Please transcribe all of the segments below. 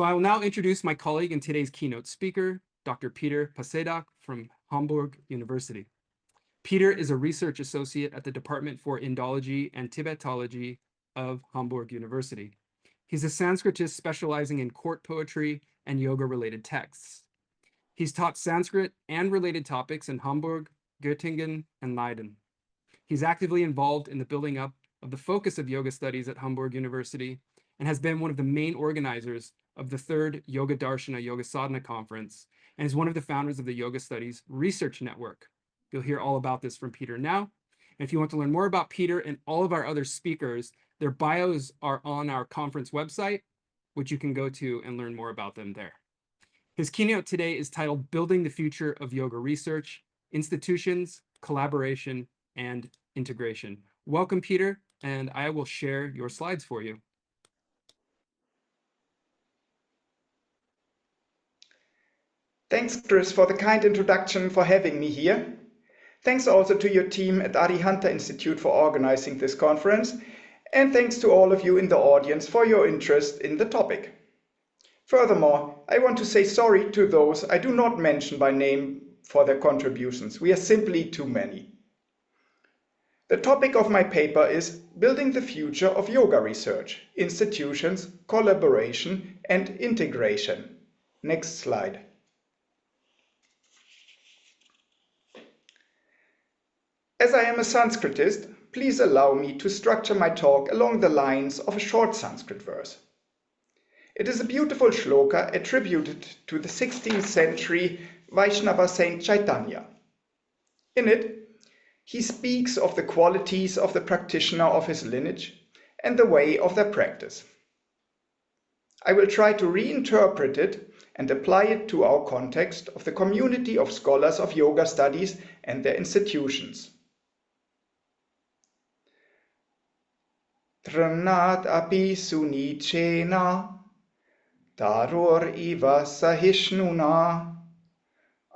So I will now introduce my colleague and today's keynote speaker, Dr. Peter Pasedach from Hamburg University. Peter is a research associate at the Department for Indology and Tibetology of Hamburg University. He's a Sanskritist specializing in court poetry and yoga-related texts. He's taught Sanskrit and related topics in Hamburg, Göttingen, and Leiden. He's actively involved in the building up of the focus of yoga studies at Hamburg University and has been one of the main organizers of the third Yoga Darśana Yoga Sādhana conference and is one of the founders of the Yoga Studies Research Network. You'll hear all about this from Peter now. And if you want to learn more about Peter and all of our other speakers, their bios are on our conference website, which you can go to and learn more about them there. His keynote today is titled Building the Future of Yoga Research, Institutions, Collaboration, and Integration. Welcome, Peter, and I will share your slides for you. Thanks, Chris, for the kind introduction, for having me here. Thanks also to your team at Arihanta Institute for organizing this conference, and thanks to all of you in the audience for your interest in the topic. Furthermore, I want to say sorry to those I do not mention by name for their contributions. We are simply too many. The topic of my paper is Building the Future of Yoga Research, Institutions, Collaboration, and Integration. Next slide. As I am a Sanskritist, please allow me to structure my talk along the lines of a short Sanskrit verse. It is a beautiful shloka attributed to the 16th century Vaishnava saint Chaitanya. In it, he speaks of the qualities of the practitioner of his lineage and the way of their practice. I will try to reinterpret it and apply it to our context of the community of scholars of yoga studies and their institutions. Tranat api sunichena, taror iva sahishnuna,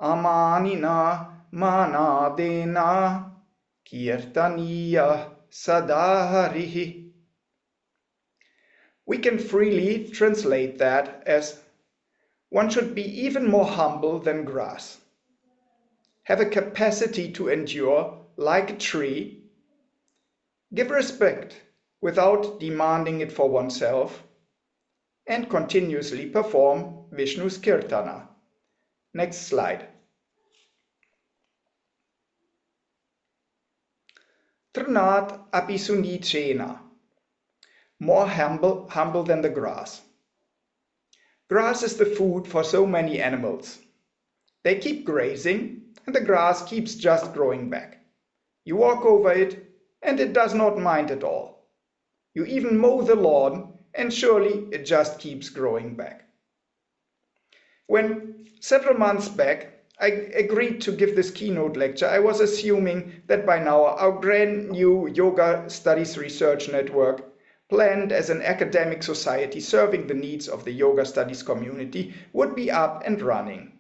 amanina manadena, kirtaniya sadaharihi. We can freely translate that as one should be even more humble than grass, have a capacity to endure like a tree, give respect without demanding it for oneself, and continuously perform Vishnu's Kirtana. Next slide. Trnat api sunichena, more humble than the grass. Grass is the food for so many animals. They keep grazing, and the grass keeps just growing back. You walk over it, and it does not mind at all. You even mow the lawn, and surely it just keeps growing back. When several months back I agreed to give this keynote lecture, I was assuming that by now our brand new Yoga Studies Research Network, planned as an academic society serving the needs of the yoga studies community, would be up and running.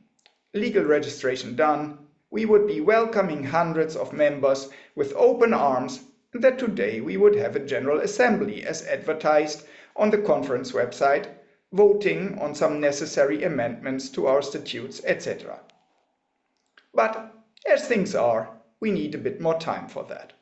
Legal registration done, we would be welcoming hundreds of members with open arms, and that today we would have a general assembly as advertised on the conference website, voting on some necessary amendments to our statutes, etc. But as things are, we need a bit more time for that.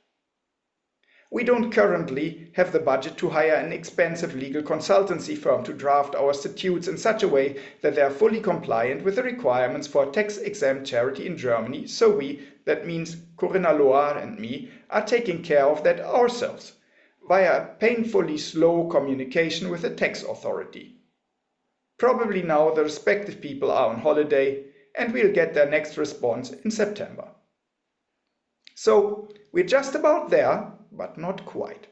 We don't currently have the budget to hire an expensive legal consultancy firm to draft our statutes in such a way that they are fully compliant with the requirements for a tax-exempt charity in Germany, so we, that means Corinna Loire and me, are taking care of that ourselves, via painfully slow communication with the tax authority. Probably now the respective people are on holiday, and we'll get their next response in September. So we're just about there, but not quite.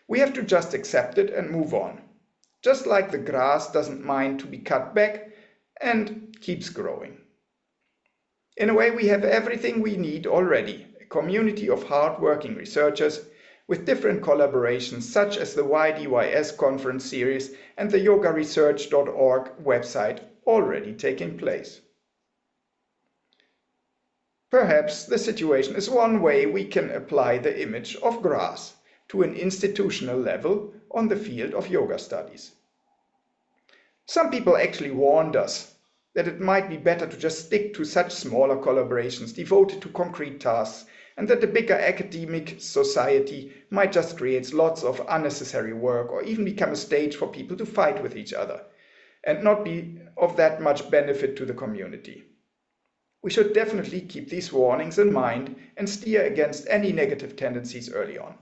We have to just accept it and move on, just like the grass doesn't mind to be cut back and keeps growing. In a way, we have everything we need already, a community of hard-working researchers with different collaborations such as the YDYS conference series and the yogaresearch.org website already taking place. Perhaps the situation is one way we can apply the image of grass to an institutional level on the field of yoga studies. Some people actually warned us that it might be better to just stick to such smaller collaborations devoted to concrete tasks, and that the bigger academic society might just create lots of unnecessary work or even become a stage for people to fight with each other and not be of that much benefit to the community. We should definitely keep these warnings in mind and steer against any negative tendencies early on.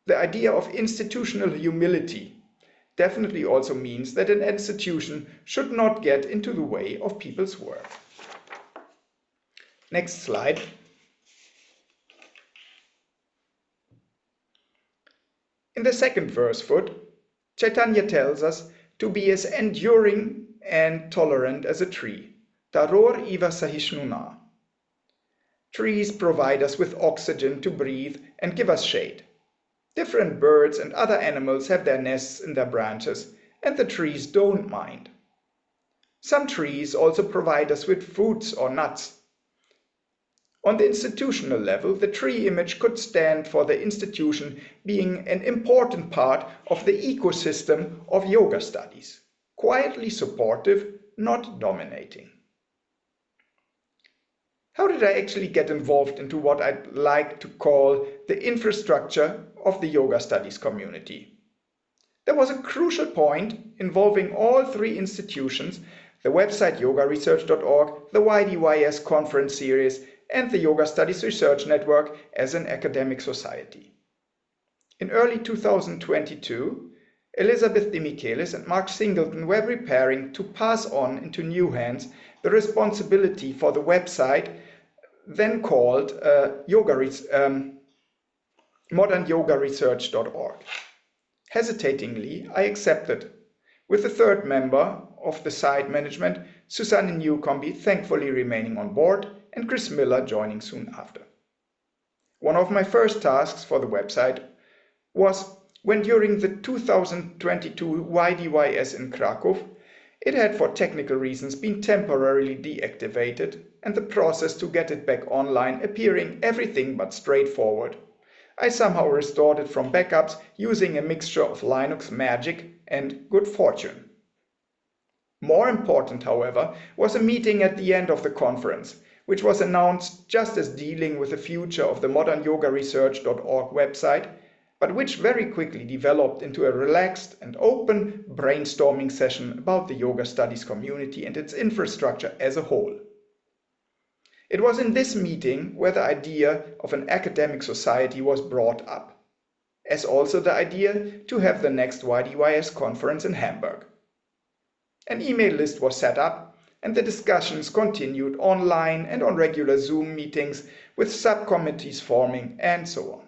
The idea of institutional humility definitely also means that an institution should not get into the way of people's work. Next slide. In the second verse foot, Chaitanya tells us to be as enduring and tolerant as a tree. Taror iva sahishnuna. Trees provide us with oxygen to breathe and give us shade. Different birds and other animals have their nests in their branches, and the trees don't mind. Some trees also provide us with fruits or nuts. On the institutional level, the tree image could stand for the institution being an important part of the ecosystem of yoga studies, quietly supportive, not dominating. How did I actually get involved into what I'd like to call the infrastructure of the yoga studies community? There was a crucial point involving all three institutions, the website yogaresearch.org, the YDYS conference series, and the Yoga Studies Research Network as an academic society. In early 2022, Elizabeth De Michelis and Mark Singleton were preparing to pass on into new hands the responsibility for the website, then called modernyogaresearch.org. Hesitatingly, I accepted, with the third member of the site management, Susanne Newcombe, thankfully remaining on board, and Chris Miller joining soon after. One of my first tasks for the website was when during the 2022 YDYS in Kraków, it had for technical reasons been temporarily deactivated and the process to get it back online appearing everything but straightforward. I somehow restored it from backups using a mixture of Linux magic and good fortune. More important, however, was a meeting at the end of the conference, which was announced just as dealing with the future of the modernyogaresearch.org website, but which very quickly developed into a relaxed and open brainstorming session about the yoga studies community and its infrastructure as a whole. It was in this meeting where the idea of an academic society was brought up, as also the idea to have the next YDYS conference in Hamburg. An email list was set up, and the discussions continued online and on regular Zoom meetings with subcommittees forming and so on.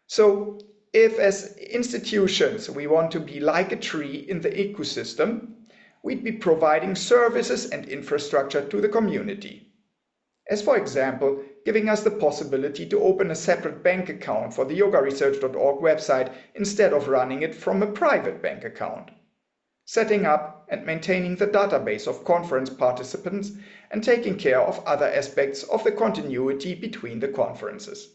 So, if as institutions we want to be like a tree in the ecosystem, we'd be providing services and infrastructure to the community. As for example, giving us the possibility to open a separate bank account for the yogaresearch.org website instead of running it from a private bank account. Setting up and maintaining the database of conference participants and taking care of other aspects of the continuity between the conferences.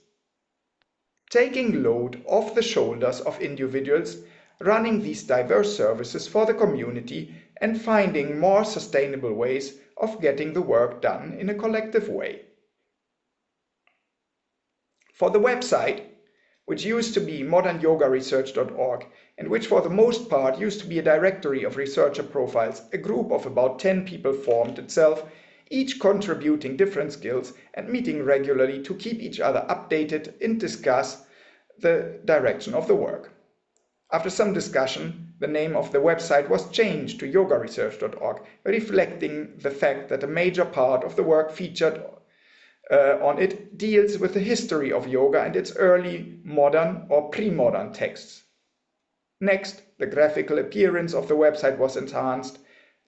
Taking load off the shoulders of individuals, running these diverse services for the community and finding more sustainable ways of getting the work done in a collective way. For the website, which used to be modernyogaresearch.org and which for the most part used to be a directory of researcher profiles, a group of about 10 people formed itself, each contributing different skills and meeting regularly to keep each other updated and discuss the direction of the work. After some discussion, the name of the website was changed to yogaresearch.org, reflecting the fact that a major part of the work featured on it deals with the history of yoga and its early modern or pre-modern texts. Next, the graphical appearance of the website was enhanced,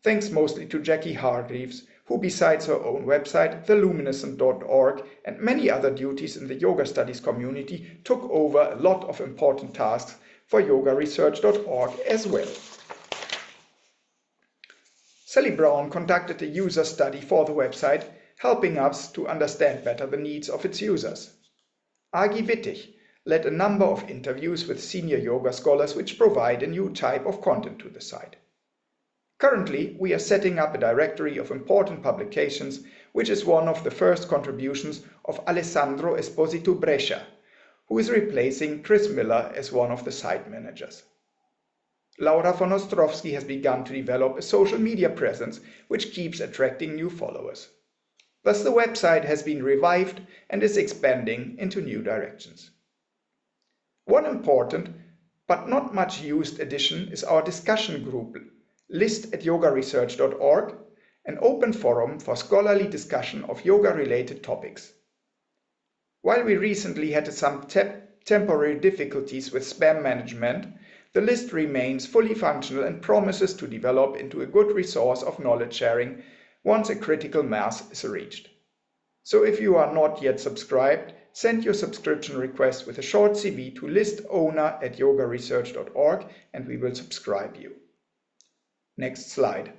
thanks mostly to Jackie Hargreaves, who besides her own website, theluminescent.org, and many other duties in the yoga studies community, took over a lot of important tasks for yogaresearch.org as well. Sally Brown conducted a user study for the website, helping us to understand better the needs of its users. Agi Wittig led a number of interviews with senior yoga scholars which provide a new type of content to the site. Currently, we are setting up a directory of important publications, which is one of the first contributions of Alessandro Esposito Brescia, who is replacing Chris Miller as one of the site managers. Laura von Ostrowski has begun to develop a social media presence which keeps attracting new followers. Thus, the website has been revived and is expanding into new directions. One important but not much used addition is our discussion group, list@yogaresearch.org, an open forum for scholarly discussion of yoga-related topics. While we recently had some temporary difficulties with spam management, the list remains fully functional and promises to develop into a good resource of knowledge sharing once a critical mass is reached. So if you are not yet subscribed, send your subscription request with a short CV to listowner@yogaresearch.org and we will subscribe you. Next slide.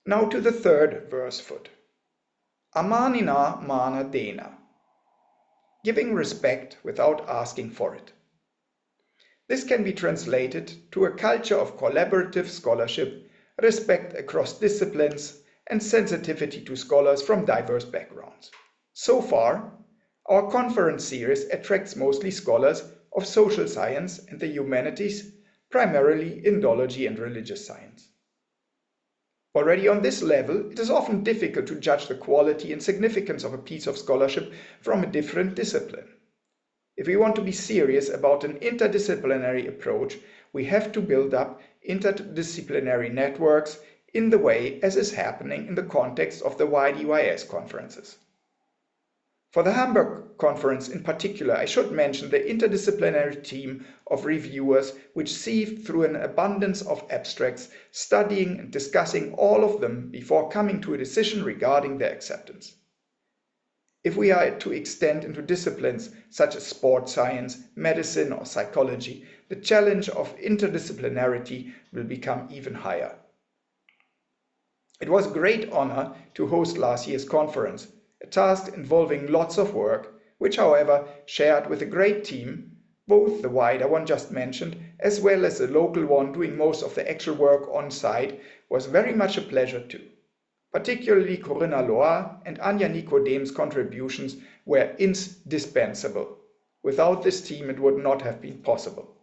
Now to the third verse foot. Amanina mana dena. Giving respect without asking for it. This can be translated to a culture of collaborative scholarship, respect across disciplines, and sensitivity to scholars from diverse backgrounds. So far, our conference series attracts mostly scholars of social science and the humanities, primarily Indology and religious science. Already on this level, it is often difficult to judge the quality and significance of a piece of scholarship from a different discipline. If we want to be serious about an interdisciplinary approach, we have to build up interdisciplinary networks in the way as is happening in the context of the YDYS conferences. For the Hamburg conference in particular, I should mention the interdisciplinary team of reviewers which sieved through an abundance of abstracts, studying and discussing all of them before coming to a decision regarding their acceptance. If we are to extend into disciplines such as sport science, medicine or psychology, the challenge of interdisciplinarity will become even higher. It was a great honor to host last year's conference, a task involving lots of work, which however shared with a great team, both the wider one just mentioned as well as the local one doing most of the actual work on site was very much a pleasure too. Particularly Corinna Loa and Anja Nicodem's contributions were indispensable. Without this team it would not have been possible.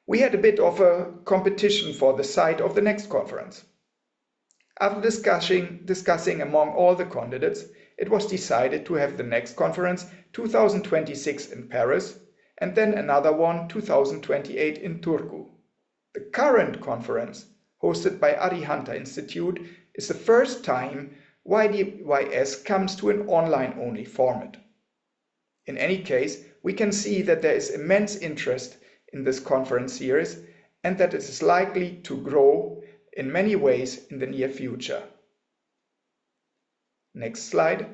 We had a bit of a competition for the site of the next conference. After discussing among all the candidates, it was decided to have the next conference 2026 in Paris and then another one 2028 in Turku. The current conference, hosted by Arihanta Institute, is the first time YDYS comes to an online-only format. In any case, we can see that there is immense interest in this conference series and that it is likely to grow in many ways in the near future. Next slide.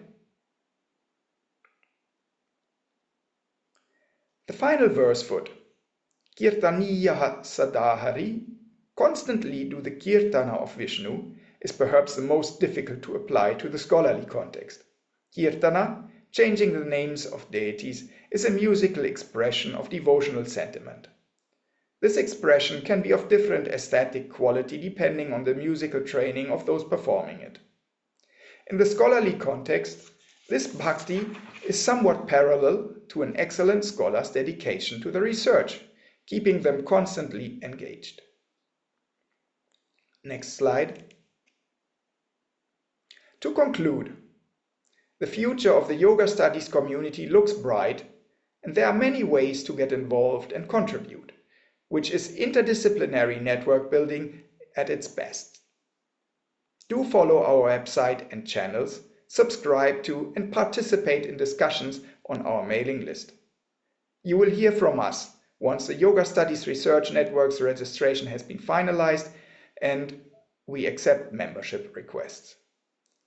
The final verse foot, Kirtaniya Sadahari, constantly do the Kirtana of Vishnu, is perhaps the most difficult to apply to the scholarly context. Kirtana, changing the names of deities, is a musical expression of devotional sentiment. This expression can be of different aesthetic quality depending on the musical training of those performing it. In the scholarly context, this bhakti is somewhat parallel to an excellent scholar's dedication to the research, keeping them constantly engaged. Next slide. To conclude, the future of the yoga studies community looks bright, and there are many ways to get involved and contribute, which is interdisciplinary network building at its best. Do follow our website and channels, subscribe to and participate in discussions on our mailing list. You will hear from us once the Yoga Studies Research Network's registration has been finalized and we accept membership requests.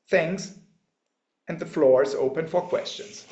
Thanks, and the floor is open for questions.